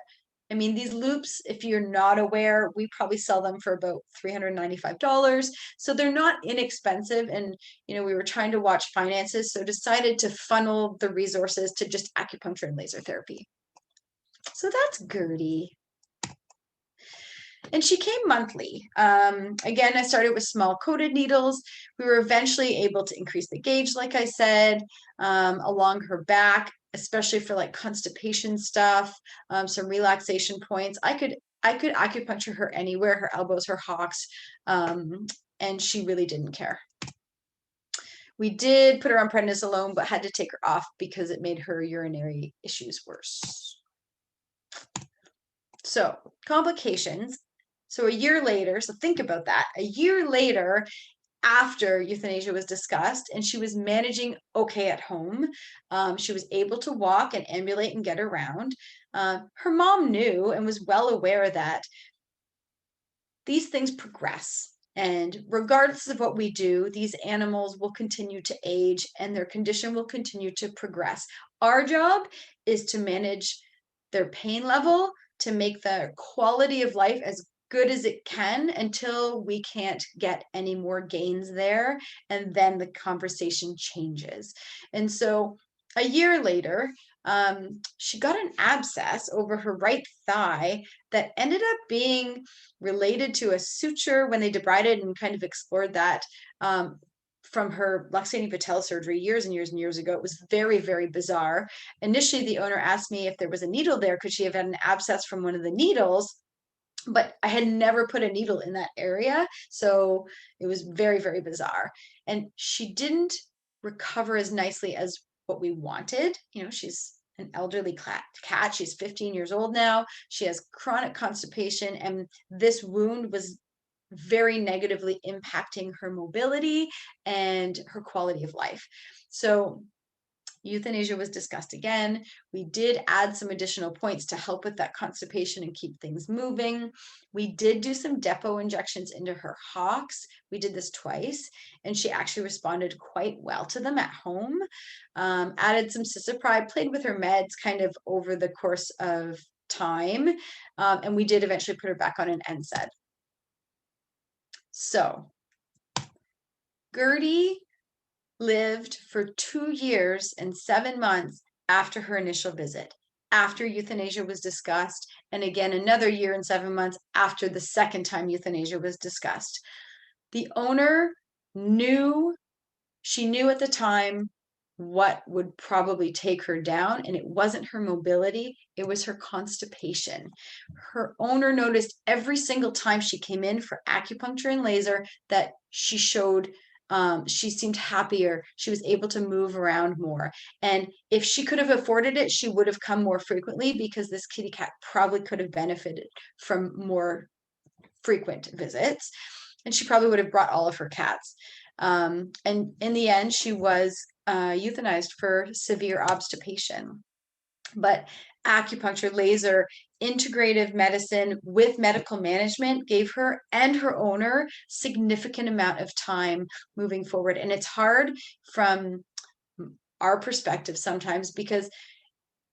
I mean, these loops, if you're not aware, we probably sell them for about $395. So they're not inexpensive. And, we were trying to watch finances, so decided to funnel the resources to just acupuncture and laser therapy. So that's Gertie. And she came monthly. Again, I started with small coated needles. We were eventually able to increase the gauge, like I said, along her back, especially for like constipation stuff, some relaxation points. I could acupuncture her anywhere, her elbows, her hocks, and she really didn't care. We did put her on prednisolone, but had to take her off because it made her urinary issues worse. So complications. So a year later, so think about that, a year later, after euthanasia was discussed, and she was managing okay at home. She was able to walk and ambulate and get around. Her mom knew and was well aware that these things progress. And regardless of what we do, these animals will continue to age and their condition will continue to progress. Our job is to manage their pain level, to make their quality of life as good as it can until we can't get any more gains there. And then the conversation changes. And so a year later, she got an abscess over her right thigh that ended up being related to a suture when they debrided and kind of explored that from her luxating patella surgery years and years and years ago. It was very, very bizarre. Initially, the owner asked me if there was a needle there. Could she have had an abscess from one of the needles? But I had never put a needle in that area. So it was very, very bizarre. And she didn't recover as nicely as what we wanted. You know, she's an elderly cat. She's 15 years old now. She has chronic constipation, and this wound was very negatively impacting her mobility and her quality of life. So euthanasia was discussed again. We did add some additional points to help with that constipation and keep things moving. We did do some depot injections into her hocks. We did this twice, and she actually responded quite well to them at home. Added some cisapride, played with her meds kind of over the course of time, and we did eventually put her back on an NSAID. So Gertie lived for 2 years and 7 months after her initial visit, after euthanasia was discussed, and again another year and 7 months after the second time euthanasia was discussed. The owner knew, she knew at the time what would probably take her down, and it wasn't her mobility, it was her constipation. Her owner noticed every single time she came in for acupuncture and laser that she showed she seemed happier. She was able to move around more. And if she could have afforded it, she would have come more frequently, because this kitty cat probably could have benefited from more frequent visits. And she probably would have brought all of her cats. And in the end, she was euthanized for severe obstipation. But acupuncture, laser, integrative medicine with medical management gave her and her owner significant amount of time moving forward. And it's hard from our perspective sometimes, because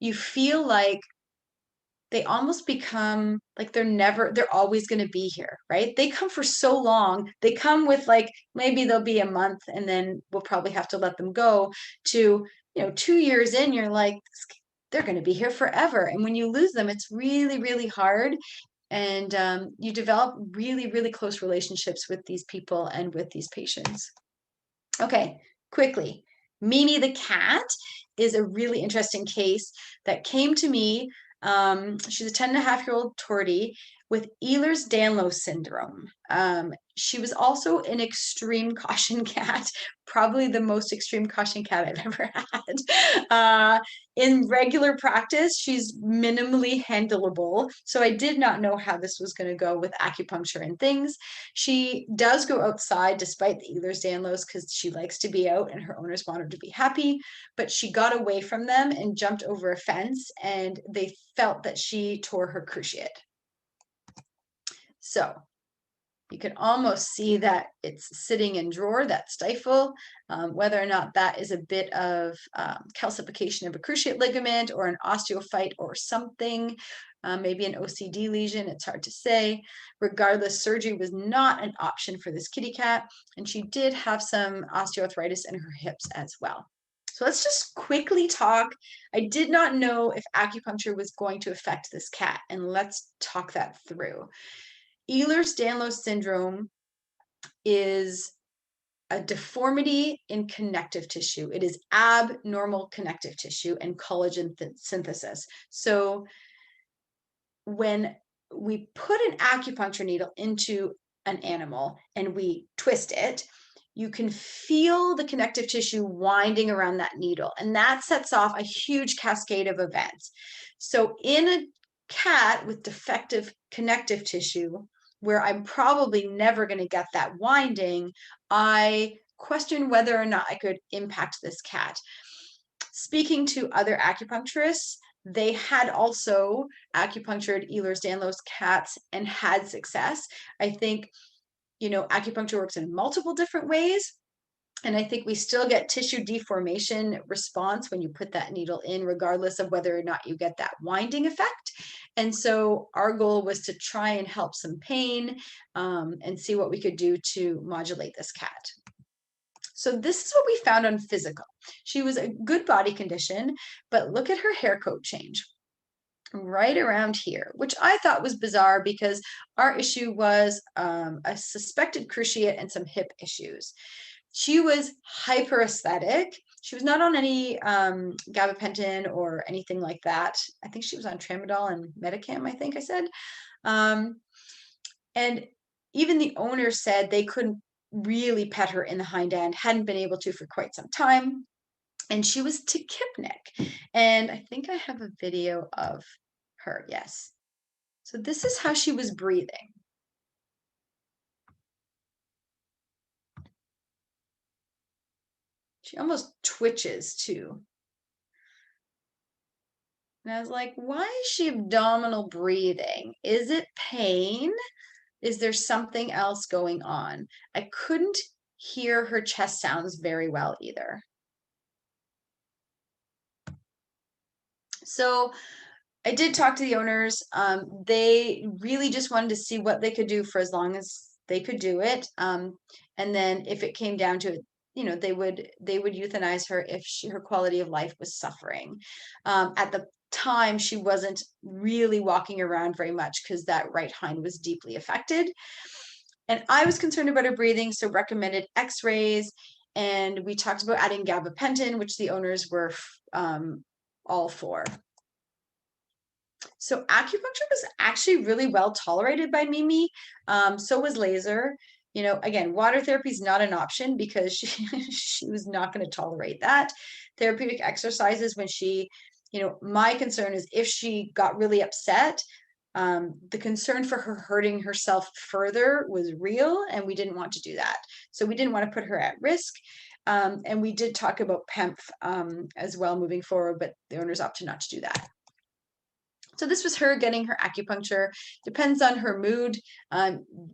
you feel like they almost become like they're always going to be here, right? They come for so long. They come with like, maybe they'll be a month and then we'll probably have to let them go, to, 2 years in, you're like, they're going to be here forever. And when you lose them, it's really, really hard. And you develop really, really close relationships with these people and with these patients. Okay, quickly. Mimi the cat is a really interesting case that came to me. She's a 10.5-year-old tortie with Ehlers-Danlos syndrome. She was also an extreme caution cat, probably the most extreme caution cat I've ever had. In regular practice, she's minimally handleable. So I did not know how this was going to go with acupuncture and things. She does go outside despite the Ehlers-Danlos, because she likes to be out and her owners want her to be happy. But she got away from them and jumped over a fence, and they felt that she tore her cruciate. So you can almost see that it's sitting in drawer, that stifle. Whether or not that is a bit of calcification of a cruciate ligament or an osteophyte or something, maybe an OCD lesion, it's hard to say. Regardless, surgery was not an option for this kitty cat, and she did have some osteoarthritis in her hips as well. So let's just quickly talk. I did not know if acupuncture was going to affect this cat, and let's talk that through. Ehlers-Danlos syndrome is a deformity in connective tissue. It is abnormal connective tissue and collagen synthesis. So when we put an acupuncture needle into an animal and we twist it, you can feel the connective tissue winding around that needle, and that sets off a huge cascade of events. So in a cat with defective connective tissue, where I'm probably never going to get that winding, I questioned whether or not I could impact this cat. Speaking to other acupuncturists, they had also acupunctured Ehlers-Danlos cats and had success. I think, acupuncture works in multiple different ways. And I think we still get tissue deformation response when you put that needle in, regardless of whether or not you get that winding effect. And so our goal was to try and help some pain and see what we could do to modulate this cat. So this is what we found on physical. She was a good body condition, but look at her hair coat change right around here, which I thought was bizarre because our issue was a suspected cruciate and some hip issues. She was hyper aesthetic. She was not on any gabapentin or anything like that. I think she was on tramadol and Metacam, I think I said. And even the owner said they couldn't really pet her in the hind end, hadn't been able to for quite some time. And she was tachypnic. And I think I have a video of her, yes. So this is how she was breathing. She almost twitches too. And I was like, why is she abdominal breathing? Is it pain? Is there something else going on? I couldn't hear her chest sounds very well either. So I did talk to the owners. They really just wanted to see what they could do for as long as they could do it. And then if it came down to it, they would euthanize her if her quality of life was suffering. At the time, she wasn't really walking around very much because that right hind was deeply affected. And I was concerned about her breathing, so recommended x-rays. And we talked about adding gabapentin, which the owners were all for. So acupuncture was actually really well tolerated by Mimi. So was laser. Again, water therapy is not an option because she was not going to tolerate that. Therapeutic exercises when she, my concern is if she got really upset, the concern for her hurting herself further was real, and we didn't want to do that. So we didn't want to put her at risk. And we did talk about PEMF as well moving forward, but the owners opted not to do that. So this was her getting her acupuncture. Depends on her mood.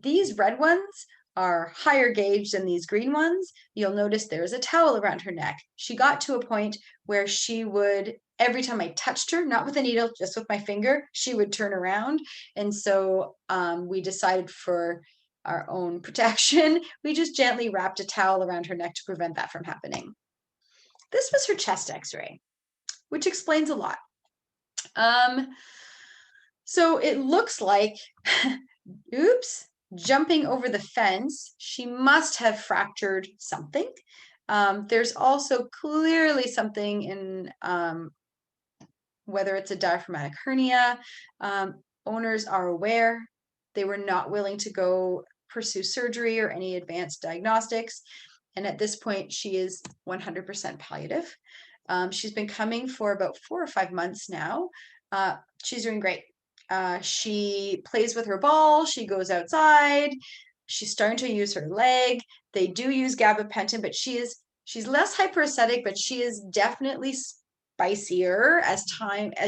These red ones are higher gauge than these green ones. You'll notice there's a towel around her neck. She got to a point where she would, every time I touched her, not with a needle, just with my finger, she would turn around. And so we decided for our own protection, we just gently wrapped a towel around her neck to prevent that from happening. This was her chest x-ray, which explains a lot. So it looks like, oops, jumping over the fence, she must have fractured something. There's also clearly something in whether it's a diaphragmatic hernia. Owners are aware. They were not willing to go pursue surgery or any advanced diagnostics. And at this point, she is 100% palliative. She's been coming for about 4 or 5 months now. She's doing great. She plays with her ball. She goes outside. She's starting to use her leg. They do use gabapentin, but she's less hyperesthetic, but she is definitely spicier as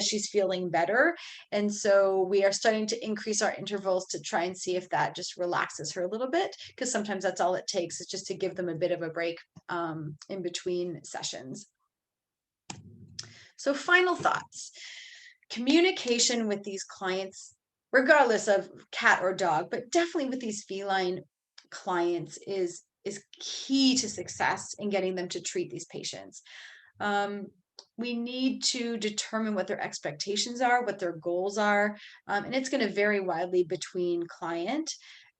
she's feeling better. And so we are starting to increase our intervals to try and see if that just relaxes her a little bit, because sometimes that's all it takes, is just to give them a bit of a break in between sessions. So final thoughts. Communication with these clients, regardless of cat or dog, but definitely with these feline clients, is key to success in getting them to treat these patients. We need to determine what their expectations are, what their goals are, and it's going to vary widely between client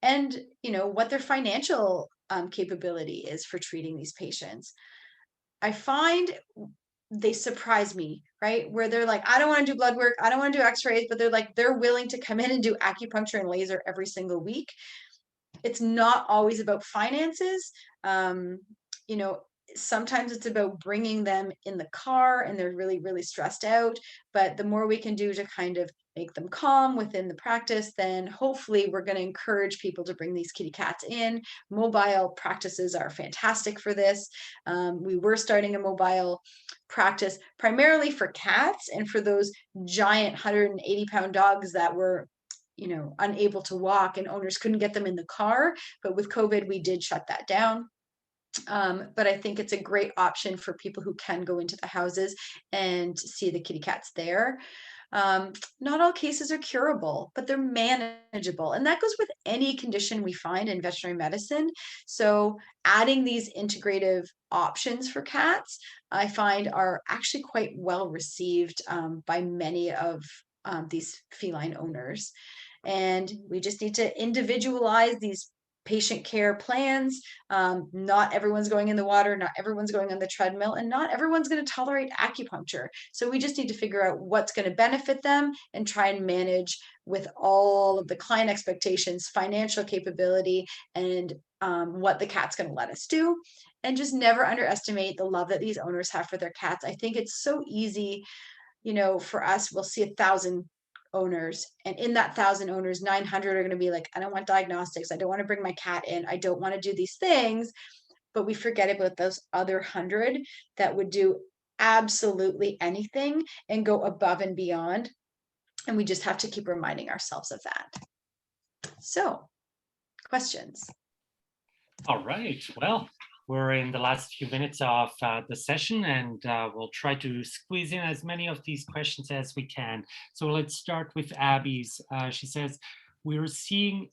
and what their financial capability is for treating these patients. I find they surprise me, right? Where they're like, I don't want to do blood work, I don't want to do x-rays, but they're willing to come in and do acupuncture and laser every single week. It's not always about finances. sometimes it's about bringing them in the car and they're really, really stressed out. But the more we can do to kind of make them calm within the practice, then hopefully we're going to encourage people to bring these kitty cats in. Mobile practices are fantastic for this. We were starting a mobile practice primarily for cats and for those giant 180-pound dogs that were unable to walk and owners couldn't get them in the car. But with COVID, we did shut that down. But I think it's a great option for people who can go into the houses and see the kitty cats there. Not all cases are curable, but they're manageable. And that goes with any condition we find in veterinary medicine. So adding these integrative options for cats, I find are actually quite well received by many of these feline owners. And we just need to individualize these patient care plans. Not everyone's going in the water, not everyone's going on the treadmill, and not everyone's going to tolerate acupuncture. So we just need to figure out what's going to benefit them and try and manage with all of the client expectations, financial capability, and what the cat's going to let us do. And just never underestimate the love that these owners have for their cats. I think it's so easy, for us, we'll see 1,000 owners, and in that 1,000 owners, 900 are going to be like, I don't want diagnostics, I don't want to bring my cat in, I don't want to do these things. But we forget about those other 100 that would do absolutely anything and go above and beyond. And we just have to keep reminding ourselves of that. So, questions? All right. Well, we're in the last few minutes of the session, and we'll try to squeeze in as many of these questions as we can. So let's start with Abby's. She says, we're seeing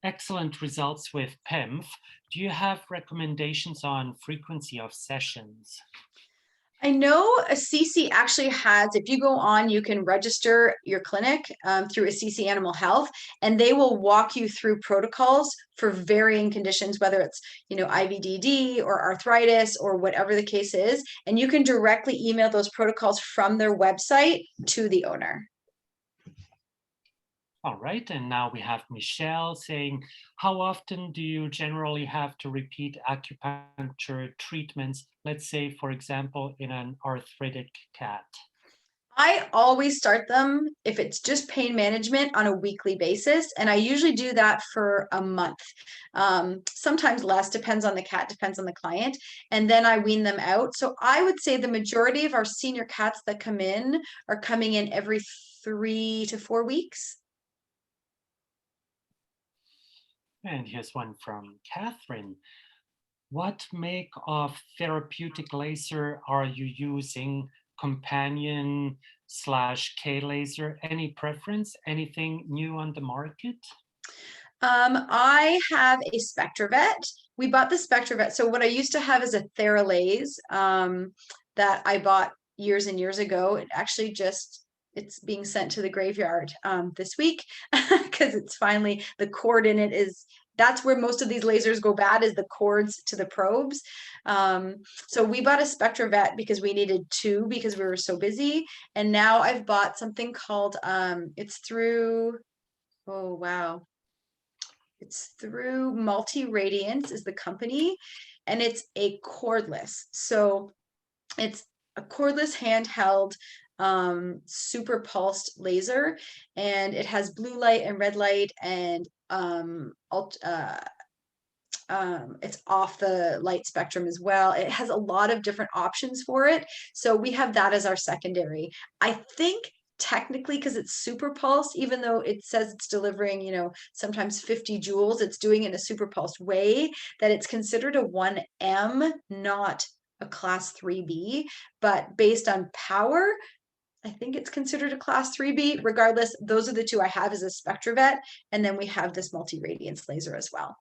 excellent results with PEMF. Do you have recommendations on frequency of sessions? I know Assisi actually has, if you go on, you can register your clinic through Assisi Animal Health, and they will walk you through protocols for varying conditions, whether it's, IVDD or arthritis or whatever the case is. And you can directly email those protocols from their website to the owner. All right, and now we have Michelle saying, how often do you generally have to repeat acupuncture treatments, let's say, for example, in an arthritic cat? I always start them, if it's just pain management, on a weekly basis. And I usually do that for a month. Sometimes less, depends on the cat, depends on the client. And then I wean them out. So I would say the majority of our senior cats that come in are coming in every 3 to 4 weeks. And here's one from Catherine. What make of therapeutic laser are you using? Companion / K laser? Any preference? Anything new on the market? I have a SpectraVet. We bought the SpectraVet. So what I used to have is a Theralase that I bought years and years ago. It actually it's being sent to the graveyard this week because it's finally, the cord in it that's where most of these lasers go bad, is the cords to the probes. So we bought a SpectraVet because we needed 2 because we were so busy. And now I've bought something called, it's through, oh, wow. It's through Multi-Radiance is the company, and it's a cordless. So it's a cordless handheld super pulsed laser, and it has blue light and red light, and it's off the light spectrum as well. It has a lot of different options for it. So we have that as our secondary. I think technically, because it's super pulse, even though it says it's delivering, sometimes 50 joules, it's doing it in a super pulsed way, that it's considered a 1M, not a class 3B. But based on power, I think it's considered a class 3B. Regardless, those are the 2 I have as a SpectraVet. And then we have this Multi-Radiance laser as well.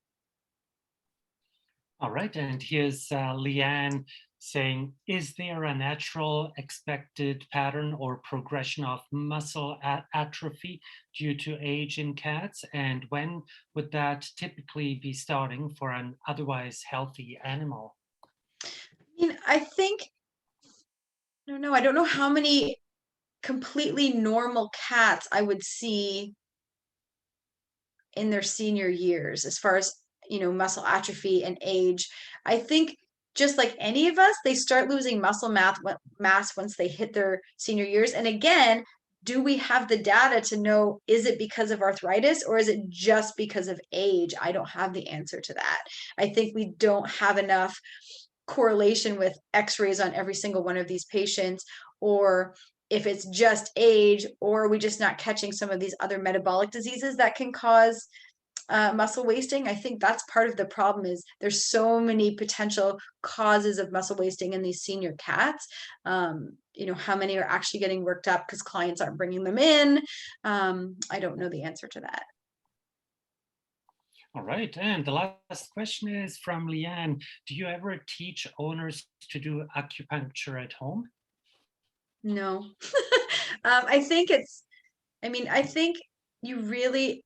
All right, and here's Leanne saying, is there a natural expected pattern or progression of muscle atrophy due to age in cats? And when would that typically be starting for an otherwise healthy animal? I think, I don't know. I don't know how many completely normal cats I would see in their senior years as far as, muscle atrophy and age. I think just like any of us, they start losing mass once they hit their senior years. And again, do we have the data to know, is it because of arthritis or is it just because of age? I don't have the answer to that. I think we don't have enough correlation with x-rays on every single one of these patients, or if it's just age, or are we just not catching some of these other metabolic diseases that can cause muscle wasting. I think that's part of the problem, is there's so many potential causes of muscle wasting in these senior cats. How many are actually getting worked up because clients aren't bringing them in? I don't know the answer to that. All right, and the last question is from Leanne. Do you ever teach owners to do acupuncture at home? No. I think I think you really,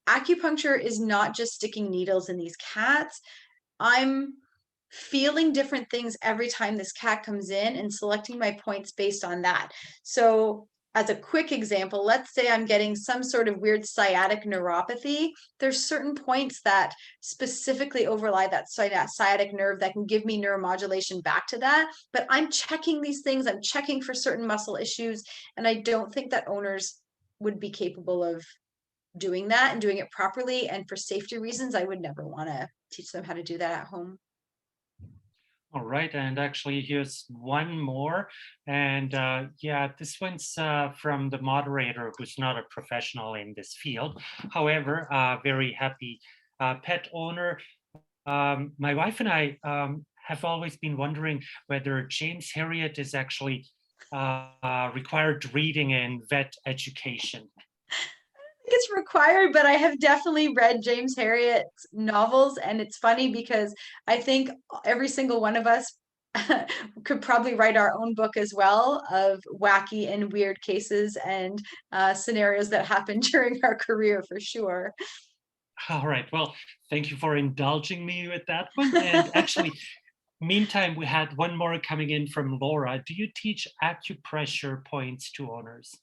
acupuncture is not just sticking needles in these cats. I'm feeling different things every time this cat comes in and selecting my points based on that. So as a quick example, let's say I'm getting some sort of weird sciatic neuropathy. There's certain points that specifically overlie that sciatic nerve that can give me neuromodulation back to that. But I'm checking these things, I'm checking for certain muscle issues, and I don't think that owners would be capable of doing that and doing it properly. And for safety reasons, I would never want to teach them how to do that at home. All right, and actually here's one more. And yeah, this one's from the moderator who's not a professional in this field. However, very happy pet owner. My wife and I have always been wondering whether James Herriot is actually required reading in vet education. It's required, but I have definitely read James Herriot's novels, and it's funny because I think every single one of us could probably write our own book as well of wacky and weird cases and scenarios that happen during our career, for sure. All right, well, thank you for indulging me with that one. And actually, meantime, we had one more coming in from Laura. Do you teach acupressure points to owners?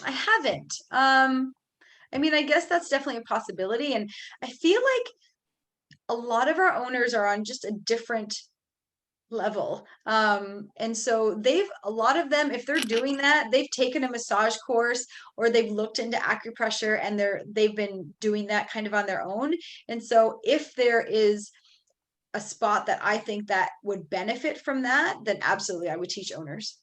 I haven't. I guess that's definitely a possibility. And I feel like a lot of our owners are on just a different level. And so a lot of them, if they're doing that, they've taken a massage course or they've looked into acupressure and they've been doing that kind of on their own. And so if there is a spot that I think that would benefit from that, then absolutely I would teach owners.